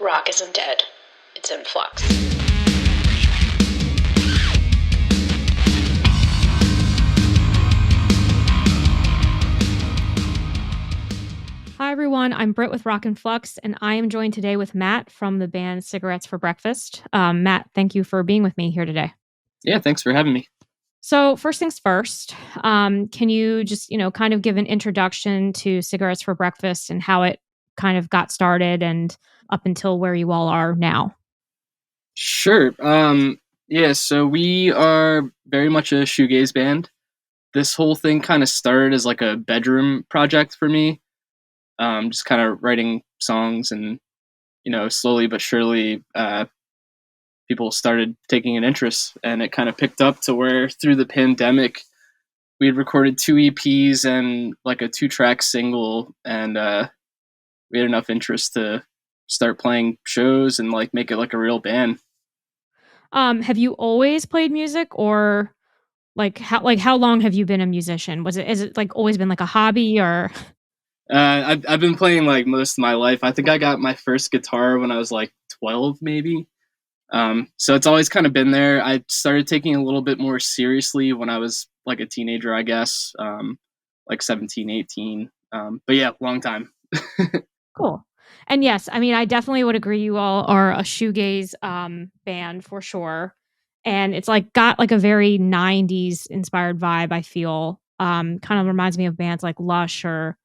Rock isn't dead. It's in flux. Hi, everyone. I'm Britt with Rock and Flux, and I am joined today with Matt from the band Cigarettes for Breakfast. Matt, thank you for being with me here today. Yeah, thanks for having me. So first things first, can you just, kind of give an introduction to Cigarettes for Breakfast and how it kind of got started and up until where you all are now? Sure. Yeah, so we are very much a shoegaze band. This whole thing kind of started as like a bedroom project for me. Just kind of writing songs and, slowly but surely, people started taking an interest and it kind of picked up to where through the pandemic, we had recorded 2 EPs and like a 2-track single, and we had enough interest to start playing shows and like make it like a real band. Have you always played music, or how long have you been a musician? Is it like always been like a hobby, or? I've been playing like most of my life. I think I got my first guitar when I was like 12, maybe. So it's always kind of been there. I started taking it a little bit more seriously when I was like a teenager, I guess, like 17, 18. But yeah, long time. Cool. And yes, I mean, I definitely would agree you all are a shoegaze band for sure. And it's like got like a very 90s inspired vibe, I feel. Kind of reminds me of bands like Lush or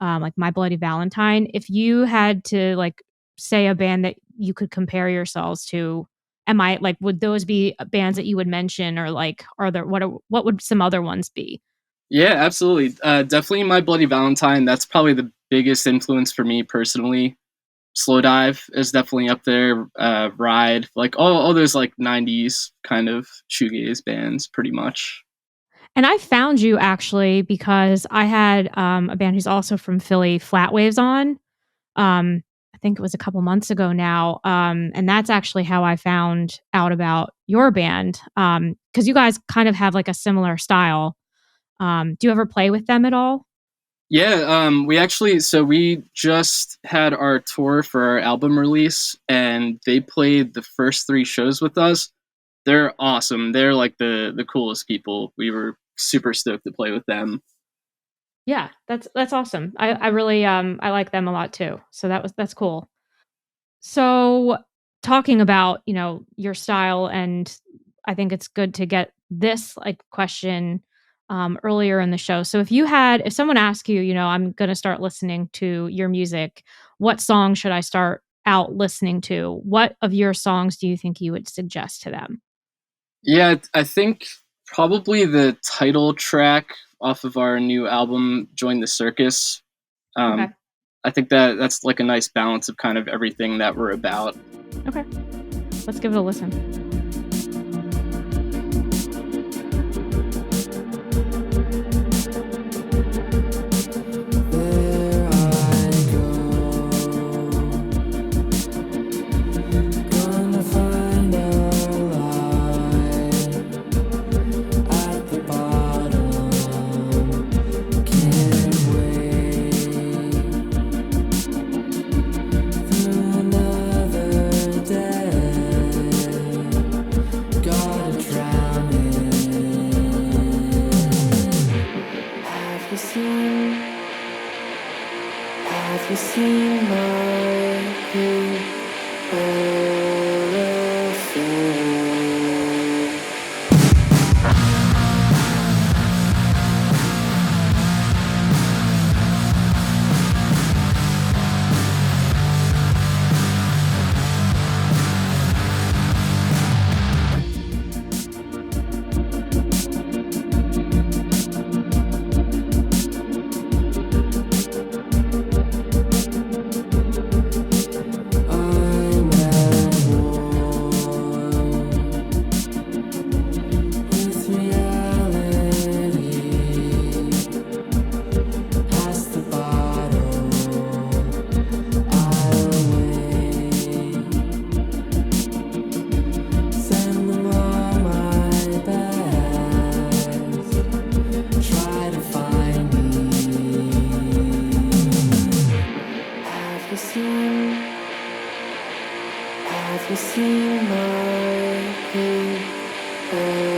like My Bloody Valentine. If you had to like say a band that you could compare yourselves to, would those be bands that you would mention, or like what would some other ones be? Yeah, absolutely. Definitely My Bloody Valentine. That's probably the biggest influence for me personally. Slow Dive is definitely up there. Ride, like all those like 90s kind of shoegaze bands, pretty much. And I found you actually because I had a band who's also from Philly, Flat Waves, on. I think it was a couple months ago now. And that's actually how I found out about your band, because you guys kind of have like a similar style. Do you ever play with them at all? Yeah, we just had our tour for our album release, and they played the first 3 shows with us. They're awesome. They're like the coolest people. We were super stoked to play with them. Yeah, that's awesome. I really I like them a lot too. So that's cool. So talking about, your style, and I think it's good to get this like question earlier in the show. So if someone asked you, I'm going to start listening to your music, what song should I start out listening to? What of your songs do you think you would suggest to them? Yeah, I think probably the title track off of our new album, Join the Circus. Okay. Um, I think that's like a nice balance of kind of everything that we're about. Okay. Let's give it a listen. Have you seen my pink elephant? Have you seen my pink elephant?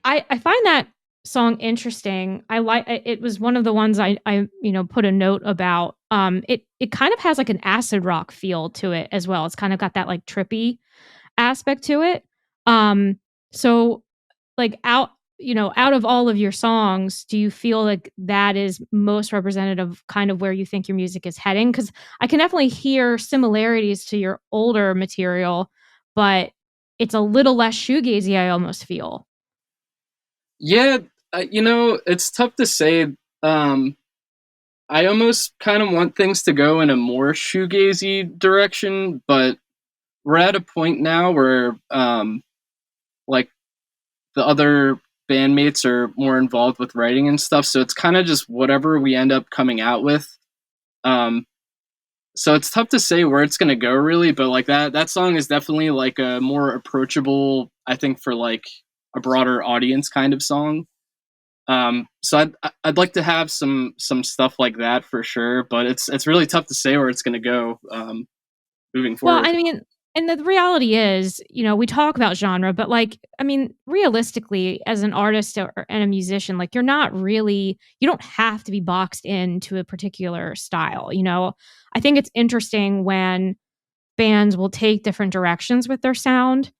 I find that song interesting. It was one of the ones I put a note about. It kind of has like an acid rock feel to it as well. It's kind of got that like trippy aspect to it. Um so like out of all of your songs, do you feel like that is most representative of kind of where you think your music is heading? Cuz I can definitely hear similarities to your older material, but it's a little less shoegazy, I almost feel. Yeah, it's tough to say. Um, I almost kind of want things to go in a more shoegazy direction, but we're at a point now where like the other bandmates are more involved with writing and stuff, so it's kind of just whatever we end up coming out with. Um, so it's tough to say where it's gonna go really, but like that song is definitely like a more approachable, I think, for like a broader audience kind of song. So I'd like to have some stuff like that for sure, but it's really tough to say where it's going to go moving Well, forward. I mean, and the reality is, we talk about genre, but like, I mean, realistically, as an artist and a musician, like you don't have to be boxed into a particular style. I think it's interesting when bands will take different directions with their sound.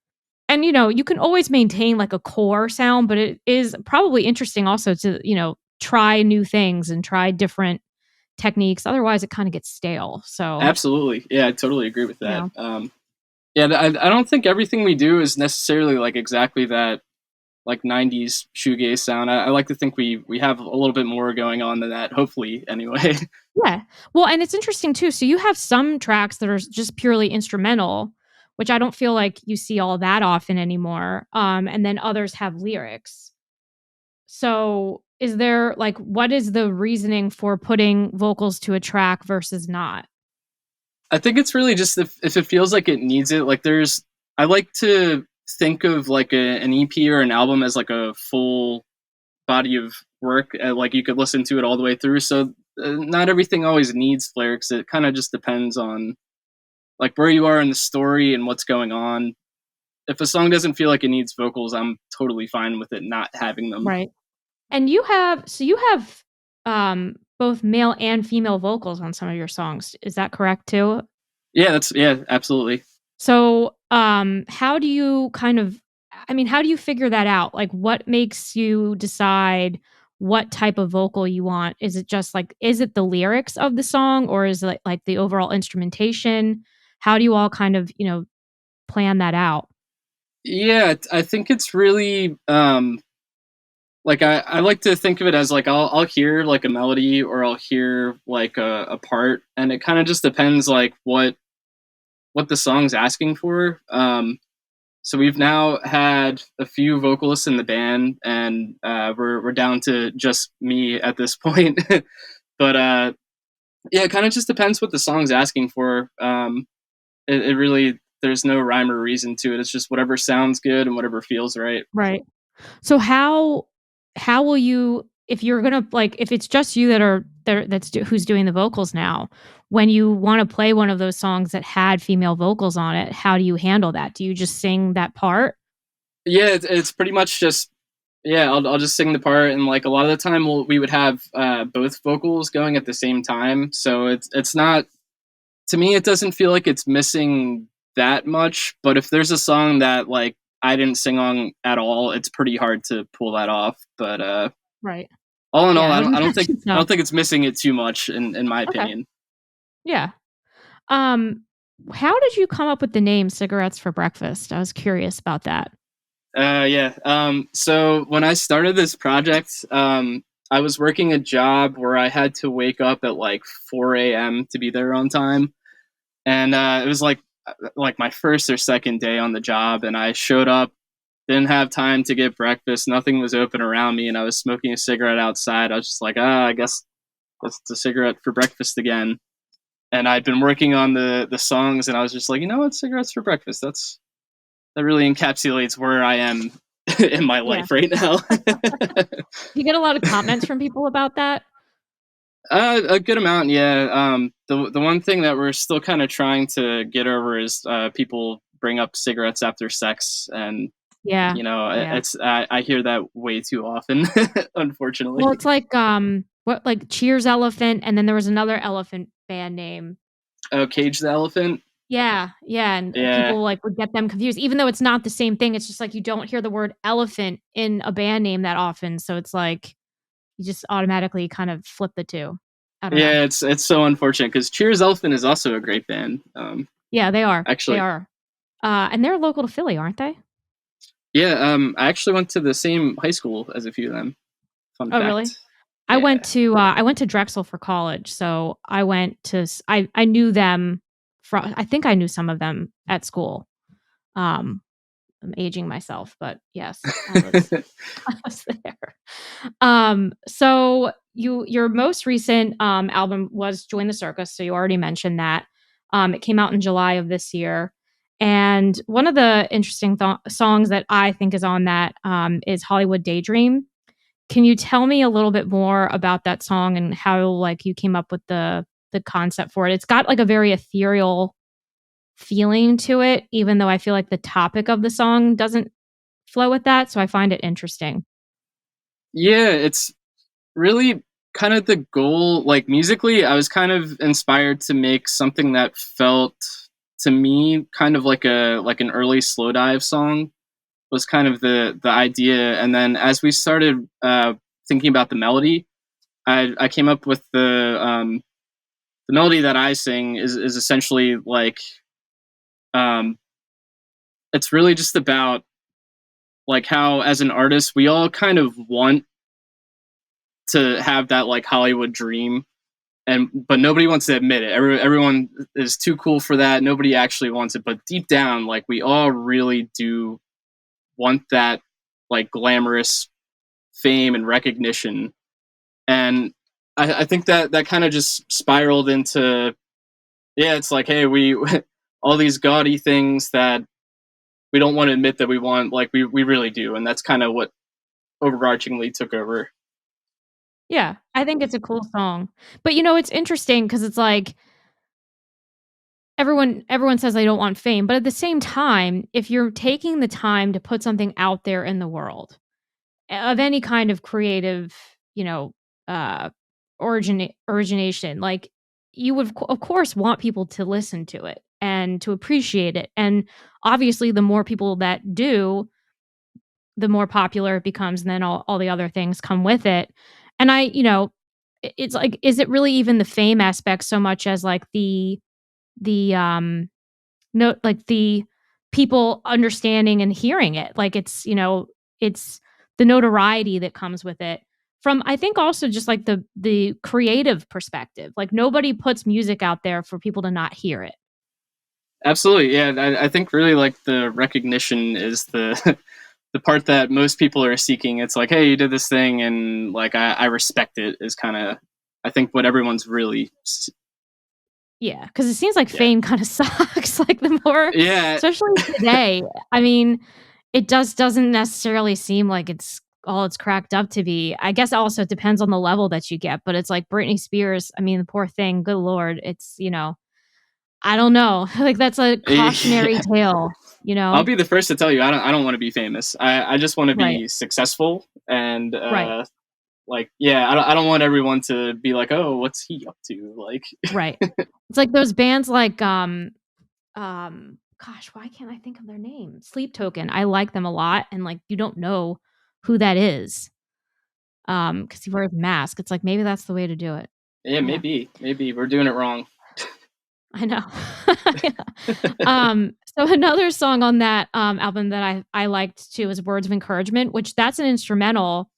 And, you can always maintain like a core sound, but it is probably interesting also to, try new things and try different techniques. Otherwise, it kind of gets stale. So, Absolutely, yeah, I totally agree with that. yeah. Yeah, I don't think everything we do is necessarily like exactly that like '90s shoegaze sound. I like to think we have a little bit more going on than that. Hopefully, anyway. Yeah. Well, and it's interesting too. So you have some tracks that are just purely instrumental, which I don't feel like you see all that often anymore. And then others have lyrics. So is there like what is the reasoning for putting vocals to a track versus not? I think it's really just if it feels like it needs it. Like I like to think of like an EP or an album as like a full body of work. Like you could listen to it all the way through. So not everything always needs lyrics. It kind of just depends on like where you are in the story and what's going on. If a song doesn't feel like it needs vocals, I'm totally fine with it not having them. Right. And you have both male and female vocals on some of your songs. Is that correct too? Yeah, absolutely. So, how do you how do you figure that out? Like, what makes you decide what type of vocal you want? Is it just like, is it the lyrics of the song or is it like the overall instrumentation? How do you all kind of, plan that out? Yeah, I think it's really like I like to think of it as like I'll hear like a melody or I'll hear like a part, and it kind of just depends like what the song's asking for. So we've now had a few vocalists in the band, and we're down to just me at this point. But yeah, it kind of just depends what the song's asking for. It really there's no rhyme or reason to it. It's just whatever sounds good and whatever feels right. Right. So how will you if you're gonna like if it's just you that are there who's doing the vocals now, when you want to play one of those songs that had female vocals on it, how do you handle that? Do you just sing that part? Yeah, it's pretty much just yeah. I'll just sing the part, and like a lot of the time we would have both vocals going at the same time. So it's not to me. It doesn't feel like it's missing that much, but if there's a song that like I didn't sing on at all, it's pretty hard to pull that off. But Right. all in all, Yeah, I would I don't think imagine I so. don't think it's missing it too much in my Okay. opinion. Yeah. Um, how did you come up with the name Cigarettes for Breakfast? I was curious about that. Yeah. So when I started this project, I was working a job where I had to wake up at like 4 a.m. to be there on time, and it was like my first or second day on the job, and I showed up, didn't have time to get breakfast, nothing was open around me, and I was smoking a cigarette outside. I was just like, I guess it's a cigarette for breakfast again. And I'd been working on the songs, and I was just like, you know what, cigarettes for breakfast. That really encapsulates where I am in my Yeah. life right now. You get a lot of comments from people about that? A good amount, yeah. The one thing that we're still kind of trying to get over is people bring up cigarettes after sex, and Yeah. you know, Yeah. it's I hear that way too often, unfortunately. Well, it's like what like Cheers Elephant, and then there was another elephant band name. Oh, Cage the Elephant. Yeah, yeah, and Yeah, people like would get them confused, even though it's not the same thing. It's just like you don't hear the word elephant in a band name that often, so it's like you just automatically kind of flip the two. I don't know. yeah. It's so unfortunate because Cheers Elephant is also a great band. Yeah, they are. They Actually, are. And they're local to Philly, aren't they? yeah. I actually went to the same high school as a few of them. Fun Oh, really? fact. Yeah. I went to Drexel for college, so I went to I knew them from I think I knew some of them at school. Um, I'm aging myself, but yes, I was I was there. So your most recent album was Join the Circus, so you already mentioned that. It came out in July of this year. And one of the interesting songs that I think is on that is Hollywood Daydream. Can you tell me a little bit more about that song and how like you came up with the concept for it? It's got like a very ethereal feeling to it, even though I feel like the topic of the song doesn't flow with that, so I find it interesting. Yeah, it's really kind of the goal. Like musically, I was kind of inspired to make something that felt to me kind of like an early slow dive song was kind of the idea. And then as we started thinking about the melody, I came up with the melody that I sing is essentially like um, it's really just about like how as an artist we all kind of want to have that like Hollywood dream, and but nobody wants to admit it. Everyone is too cool for that. Nobody actually wants it, but deep down, like we all really do want that like glamorous fame and recognition. And I think that that kind of just spiraled into yeah, it's like hey, we all these gaudy things that we don't want to admit that we want, like we really do, and that's kind of what overarchingly took over. Yeah, I think it's a cool song. But, it's interesting because it's like everyone says they don't want fame, but at the same time, if you're taking the time to put something out there in the world, of any kind of creative, you know, uh, origination, like, you would, of course, want people to listen to it and to appreciate it, and, obviously, the more people that do, the more popular it becomes, and then all the other things come with it. And it's like, is it really even the fame aspect so much as like the no like the people understanding and hearing it? Like it's the notoriety that comes with it. From I think also just like the creative perspective. Like nobody puts music out there for people to not hear it. Absolutely, yeah. I think really like the recognition is the the part that most people are seeking. It's like, hey, you did this thing, and like I respect it. Is kind of I think what everyone's really Yeah, because it seems like yeah fame kinda sucks, like, the more yeah especially today. I mean, it doesn't necessarily seem like it's all it's cracked up to be. I guess also it depends on the level that you get, but it's like Britney Spears, I mean, the poor thing, good lord, I don't know, like, that's a cautionary yeah. tale, you I'll know? be the first to tell you I don't want to be famous. I just want to Right, be successful and right, like yeah. I don't want everyone to be like, oh, what's he up to? Like right. It's like those bands like, gosh, why can't I think of their name? Sleep Token. I like them a lot, and like you don't know who that is. Because he wears a mask. It's like maybe that's the way to do it. Yeah, maybe we're doing it wrong. I know. So another song on that album that I liked too is Words of Encouragement, which that's an instrumental.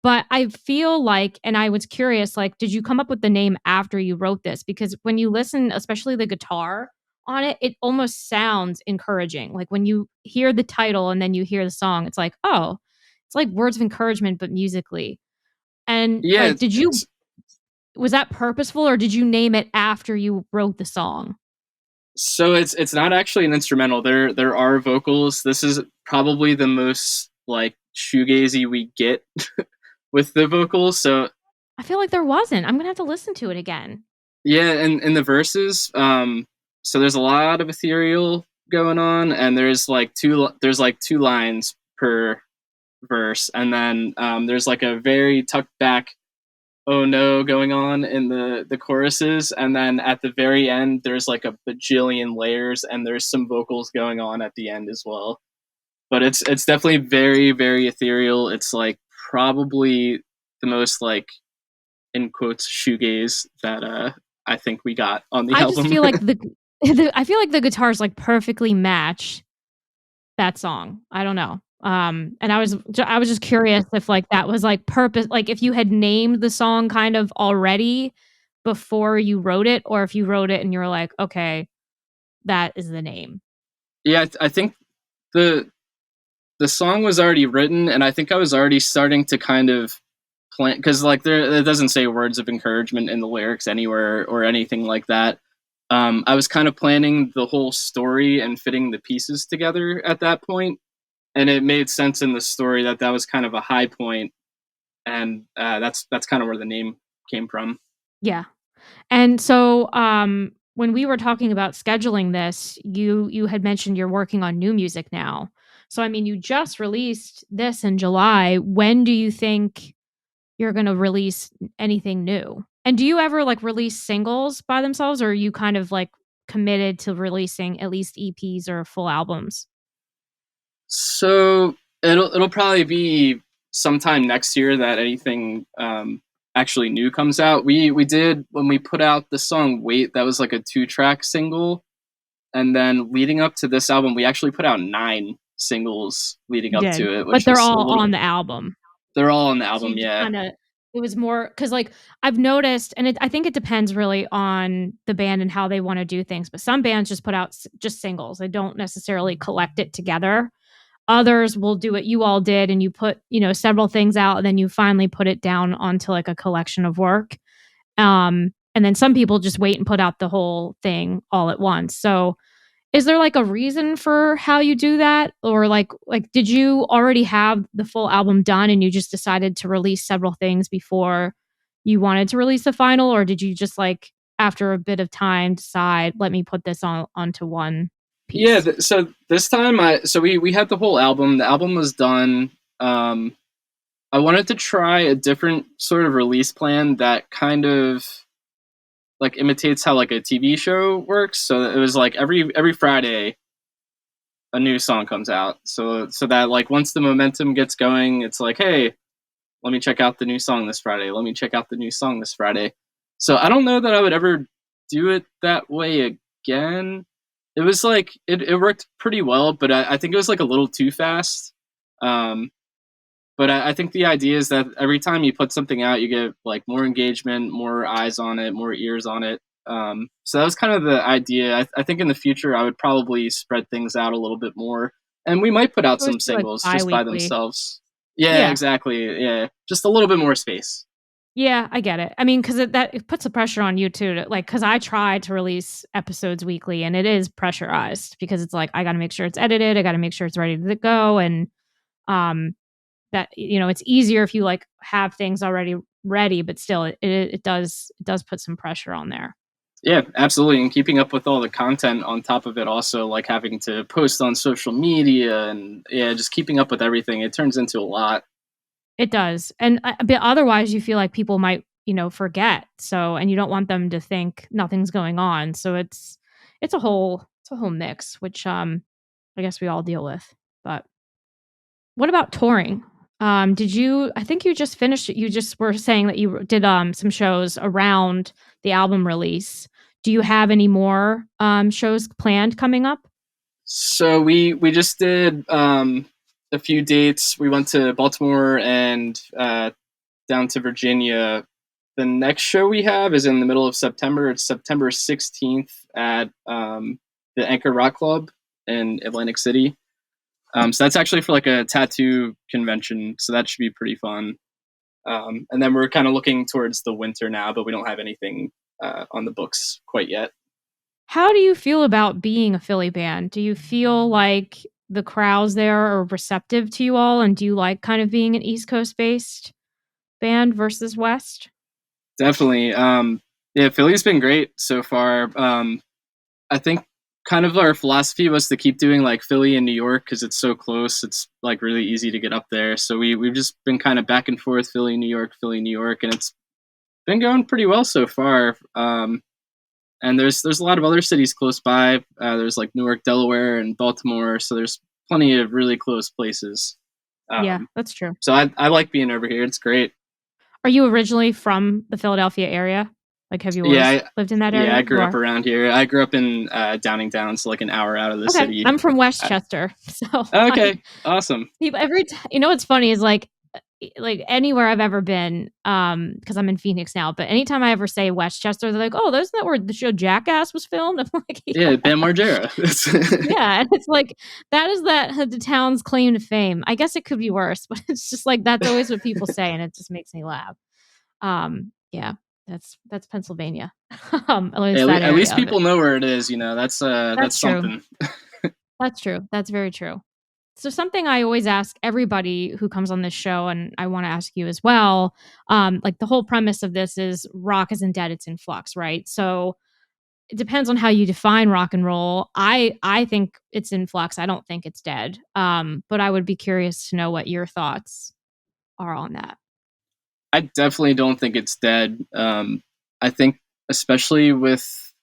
But I feel like, and I was curious, like, did you come up with the name after you wrote this? Because when you listen, especially the guitar on it, it almost sounds encouraging. Like when you hear the title and then you hear the song, it's like, oh, it's like Words of Encouragement, but musically. And Yeah, like, was that purposeful or did you name it after you wrote the song? so it's not actually an instrumental. There are vocals. This is probably the most like shoegazy we get with the vocals. So I feel like there wasn't. I'm gonna have to listen to it again. yeah, and in the verses, so there's a lot of ethereal going on, and there's like two lines per verse, and then there's like a very tucked back oh no going on in the choruses, and then at the very end there's like a bajillion layers, and there's some vocals going on at the end as well. But it's definitely very, very ethereal. It's like probably the most like in quotes shoegaze that I think we got on the I album. just feel like I feel like the guitars like perfectly match that song. I don't know. And I was just curious if like that was like purpose, like if you had named the song kind of already before you wrote it, or if you wrote it and you were like, okay, that is the name. Yeah, I think the the song was already written, and I think I was already starting to kind of plan, because like it doesn't say words of encouragement in the lyrics anywhere or anything like that. I was kind of planning the whole story and fitting the pieces together at that point, and it made sense in the story that that was kind of a high point, and that's kind of where the name came from. Yeah. And so, when we were talking about scheduling this, you had mentioned you're working on new music now. So, I mean, you just released this in July. When do you think you're gonna release anything new? And do you ever, like, release singles by themselves, or are you kind of, like, committed to releasing at least EPs or full albums? So it'll probably be sometime next year that anything actually new comes out. We did when we put out the song "Wait." That was like a 2-track single, and then leading up to this album, we actually put out 9 singles leading You up did, to it, but which they're was a all little. on the album. They're all on the So album, you just yeah. kinda it was more because like, I've noticed and I think it depends really on the band and how they wanna do things, but some bands just put out just singles. They don't necessarily collect it together. Others will do what you all did, and you put, several things out, and then you finally put it down onto, like, a collection of work. And then some people just wait and put out the whole thing all at once. So is there, like, a reason for how you do that? Or, like, did you already have the full album done and you just decided to release several things before you wanted to release the final? Or did you just, like, after a bit of time decide, "Let me put this on onto one Yeah, piece?" so this time we had the whole album. The album was done. Um I wanted to try a different sort of release plan that kind of like imitates how like a TV show works. So it was like every Friday a new song comes out. So that like once the momentum gets going, it's like, hey, let me check out the new song this Friday. Let me check out the new song this Friday. So I don't know that I would ever do it that way again. It was like it worked pretty well, but I think it was like a little too fast. Um, but I think the idea is that every time you put something out, you get like more engagement, more eyes on it, more ears on it. So that was kind of the idea. I think in the future I would probably spread things out a little bit more, and we might put out Always some do, like, singles just by biweekly. themselves. Yeah, Yeah. exactly. Yeah, just a little bit more space. Yeah, I get it. I mean, because it puts the pressure on you too to like, because I try to release episodes weekly, and it is pressurized because it's like, I gotta make sure it's edited, I gotta make sure it's ready to go, and, um, that, it's easier if you, like, have things already ready, but still, it does put some pressure on there. Yeah, absolutely. And keeping up with all the content on top of it, also like having to post on social media, and yeah, just keeping up with everything. It turns into a lot. It does, and, but otherwise, you feel like people might, forget, so and you don't want them to think nothing's going on, so it's a whole It's a whole mix, which I guess we all deal with. But what about touring? Did you? I think you just finished. You just were saying that you did some shows around the album release. Do you have any more shows planned coming up? So we just did a few dates. We went to Baltimore and down to Virginia. The next show we have is in the middle of September. It's September 16th at the Anchor Rock Club in Atlantic City. So that's actually for like a tattoo convention. So that should be pretty fun. And then we're kind of looking towards the winter now, but we don't have anything on the books quite yet. How do you feel about being a Philly band? Do you feel like the crowds there are receptive to you all? And do you like kind of being an East Coast based band versus West? Definitely. Yeah, Philly's been great so far. I think kind of our philosophy was to keep doing like Philly and New York because it's so close. It's like really easy to get up there. So we've just been kind of back and forth, Philly, New York, and it's been going pretty well so far. And there's a lot of other cities close by. There's like Newark, Delaware, and Baltimore. So there's plenty of really close places. Yeah, that's true. So I like being over here. It's great. Are you originally from the Philadelphia area? Like, have you always lived in that area? Yeah, I grew up around here. I grew up in Downingtown, so like an hour out of the city. I'm from Westchester, so okay, awesome. People you know what's funny is like anywhere I've ever been, because I'm in Phoenix now, but anytime I ever say Westchester, they're like, "Oh, isn't that where the show Jackass was filmed?" I'm like, "Yeah, Bam Margera." Yeah, and it's like that is the town's claim to fame. I guess it could be worse, but it's just like that's always what people say, and it just makes me laugh. Yeah. That's Pennsylvania. At least people know where it is. You know, that's something. That's true. That's very true. So something I always ask everybody who comes on this show, and I want to ask you as well. Like the whole premise of this is rock isn't dead; it's in flux, right? So it depends on how you define rock and roll. I think it's in flux. I don't think it's dead. But I would be curious to know what your thoughts are on that. I definitely don't think it's dead. I think especially with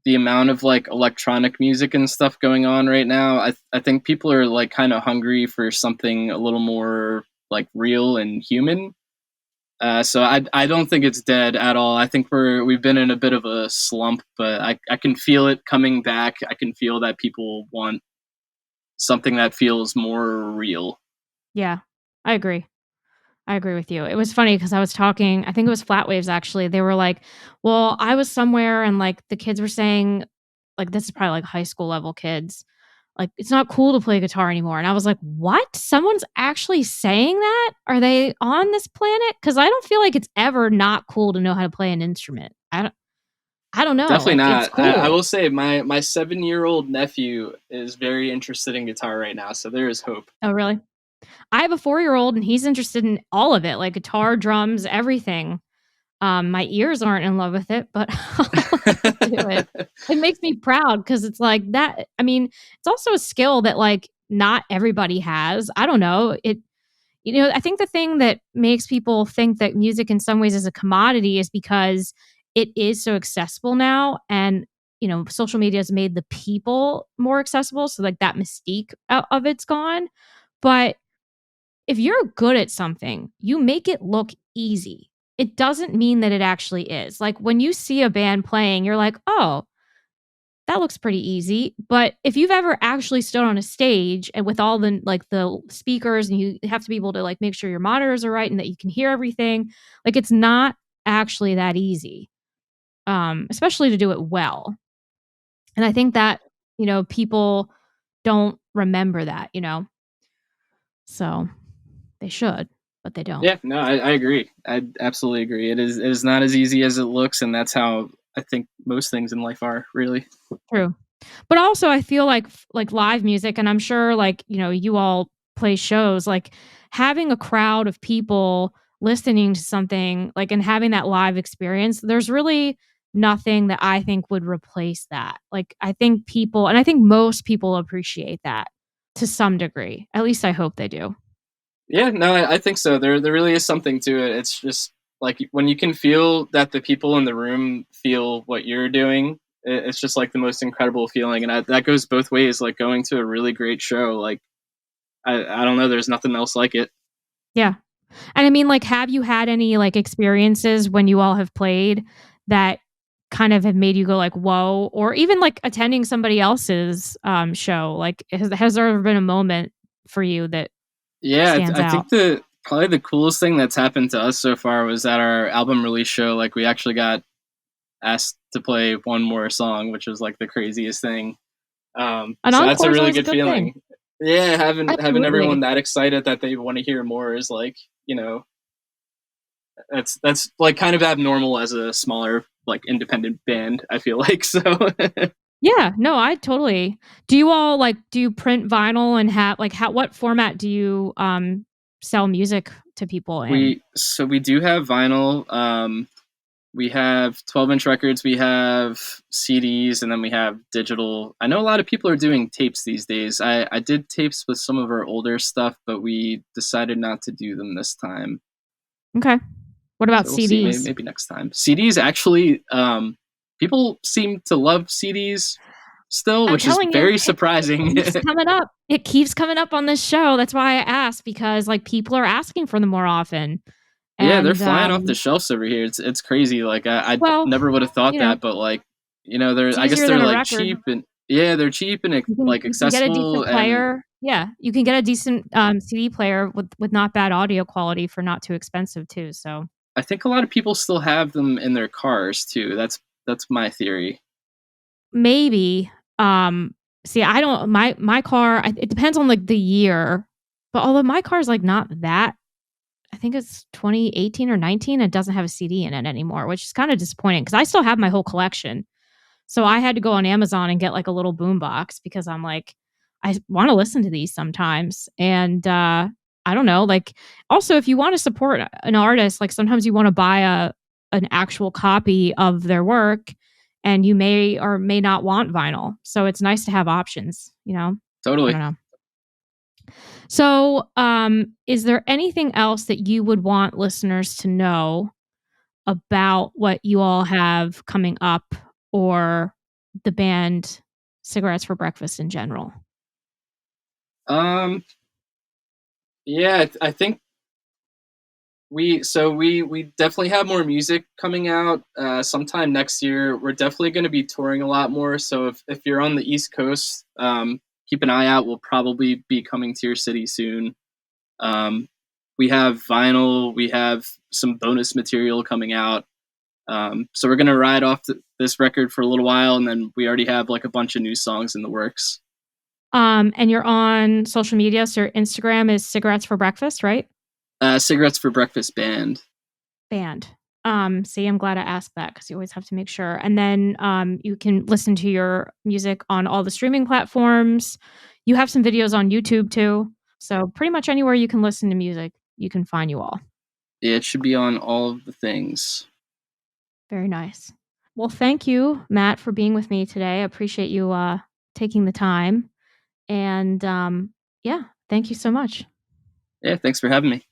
the amount of like electronic music and stuff going on right now, I think people are like kind of hungry for something a little more like real and human. So I don't think it's dead at all. I think we've been in a bit of a slump, but I can feel it coming back. I can feel that people want something that feels more real. Yeah, I agree. I agree with you. It was funny because I was talking, I think it was Flatwaves actually. They were like, well, I was somewhere and like the kids were saying, like, this is probably like high school level kids, like, it's not cool to play guitar anymore. And I was like, what? Someone's actually saying that? Are they on this planet? Because I don't feel like it's ever not cool to know how to play an instrument. I don't know. Definitely not. It's cool. I will say my 7-year-old nephew is very interested in guitar right now, so there is hope. Oh, really? I have a 4-year-old and he's interested in all of it, like guitar, drums, everything. My ears aren't in love with it, but I'll do it. It makes me proud because it's like that. I mean, it's also a skill that like not everybody has. I don't know. I think the thing that makes people think that music in some ways is a commodity is because it is so accessible now. And, social media has made the people more accessible. So like that mystique of it's gone. But if you're good at something, you make it look easy. It doesn't mean that it actually is. Like when you see a band playing, you're like, oh, that looks pretty easy. But if you've ever actually stood on a stage and with all the speakers and you have to be able to like make sure your monitors are right and that you can hear everything, like it's not actually that easy. Especially to do it well. And I think that, people don't remember that, So they should, but they don't. Yeah, no, I agree. I absolutely agree. It is not as easy as it looks, and that's how I think most things in life are, really. True. But also I feel like live music, and I'm sure like, you all play shows, like having a crowd of people listening to something like and having that live experience, there's really nothing that I think would replace that. Like I think most people appreciate that to some degree. At least I hope they do. Yeah, no, I think so. There really is something to it. It's just like when you can feel that the people in the room feel what you're doing, it's just like the most incredible feeling, and that goes both ways. Like going to a really great show, like I don't know, there's nothing else like it. Yeah. And I mean, like, have you had any like experiences when you all have played that kind of have made you go like, whoa, or even like attending somebody else's show? Like, has there ever been a moment for you that Yeah, stands I out? think the probably the coolest thing that's happened to us so far was at our album release show. Like we actually got asked to play one more song, which was like the craziest thing. An So that's a encore is really always a good good thing. feeling. Yeah, having everyone Absolutely. that excited that they want to hear more is like, that's like kind of abnormal as a smaller like independent band, I feel like. So Yeah, no, I totally. Do you all like do you print vinyl and have like what format do you sell music to people in? we do have vinyl. We have 12-inch records, we have CDs, and then we have digital. I know a lot of people are doing tapes these days. I did tapes with some of our older stuff, but we decided not to do them this time. Okay. What about So we'll see. Maybe, CDs? maybe next time. CDs actually, people seem to love CDs still, I'm which is telling you, very it surprising. keeps coming up. It keeps coming up on this show. That's why I asked because like people are asking for them more often. Yeah, they're And flying off the shelves over here. It's crazy. Like I well, never would have thought you know, that, but like they're it's I guess easier they're than a like record. cheap and yeah, they're cheap and like You can get a accessible, decent and player. Yeah, you can get a decent CD player with not bad audio quality for not too expensive too. So I think a lot of people still have them in their cars too. That's my theory. maybe see, I don't my car. It depends on like the year, but although my car is like not that. I think it's 2018 or 19. It doesn't have a CD in it anymore, which is kind of disappointing because I still have my whole collection. So I had to go on Amazon and get like a little boom box because I'm like, I want to listen to these sometimes. And I don't know, like also if you want to support an artist, like sometimes you want to buy an actual copy of their work and you may or may not want vinyl. So it's nice to have options, you know? I Totally. don't know. So, is there anything else that you would want listeners to know about what you all have coming up or the band Cigarettes for Breakfast in general? Um. Yeah, I think we definitely have more music coming out sometime next year. We're definitely going to be touring a lot more. So if you're on the East Coast, keep an eye out. We'll probably be coming to your city soon. Um, we have vinyl. We have some bonus material coming out. So we're gonna ride off this record for a little while, and then we already have like a bunch of new songs in the works. And you're on social media, so your Instagram is Cigarettes for Breakfast, right? Cigarettes for Breakfast band. Band. See, I'm glad I asked that because you always have to make sure. And then you can listen to your music on all the streaming platforms. You have some videos on YouTube too. So pretty much anywhere you can listen to music, you can find you all. Yeah, it should be on all of the things. Very nice. Well, thank you, Matt, for being with me today. I appreciate you taking the time. And yeah, thank you so much. Yeah, thanks for having me.